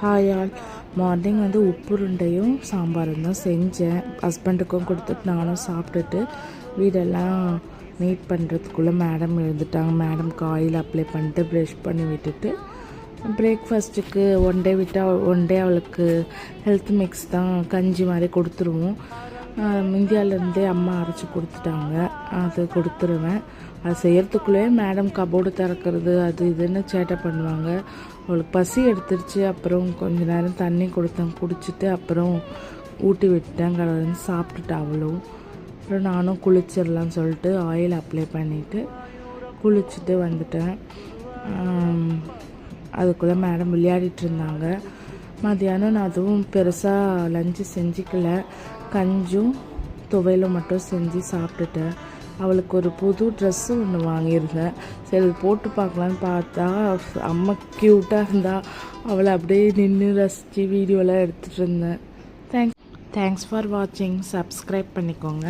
Hi all. Morning வந்து உப்புருண்டையும் சாம்பாரும் தான் செஞ்சேன். ஹஸ்பண்டுக்கும் கொடுத்துட்டு நானும் சாப்பிட்டுட்டு வீடெல்லாம் நீட் பண்ணுறதுக்குள்ளே மேடம் எழுந்துட்டாங்க. மேடம்க்கு ஆயில் அப்ளை பண்ணிட்டு ப்ரஷ் பண்ணி விட்டுட்டு பிரேக்ஃபாஸ்ட்டுக்கு ஒன் டே விட்டால் ஒன் டே அவளுக்கு ஹெல்த் மிக்ஸ் தான் கஞ்சி மாதிரி கொடுத்துருவோம். இந்தியாவிலேருந்தே அம்மா அரைச்சி கொடுத்துட்டாங்க, அது கொடுத்துருவேன். அது செய்கிறதுக்குள்ளேயே மேடம் கபோர்டு திறக்கிறது அது இதுன்னு சேட்டை பண்ணுவாங்க. அவளுக்கு பசி எடுத்துருச்சு. அப்புறம் கொஞ்ச நேரம் தண்ணி கொடுத்தேன், குடிச்சிட்டு அப்புறம் ஊட்டி விட்டேன். கடவுள்னு சாப்பிட்டுட்டு அவளும். அப்புறம் நானும் குளிச்சிடலான்னு சொல்லிட்டு ஆயில் அப்ளை பண்ணிவிட்டு குளிச்சுட்டு வந்துட்டேன். அதுக்குள்ளே மேடம் விளையாடிட்டு இருந்தாங்க. மதியானம் நான் அதுவும் பெருசாக லஞ்சு செஞ்சுக்கல, கஞ்சும் துவையிலும் மட்டும் செஞ்சு சாப்பிட்டுட்டேன். அவளுக்கு ஒரு புது ட்ரெஸ்ஸு ஒன்று வாங்கியிருந்தேன். சரி போட்டு பார்க்கலான்னு பார்த்தா அம்மா க்யூட்டாக இருந்தா. அவளை அப்படியே நின்று ரசித்து வீடியோலாம் எடுத்துகிட்டு இருந்தேன். தேங்க்ஸ் ஃபார் வாட்சிங். சப்ஸ்கிரைப் பண்ணிக்கோங்க.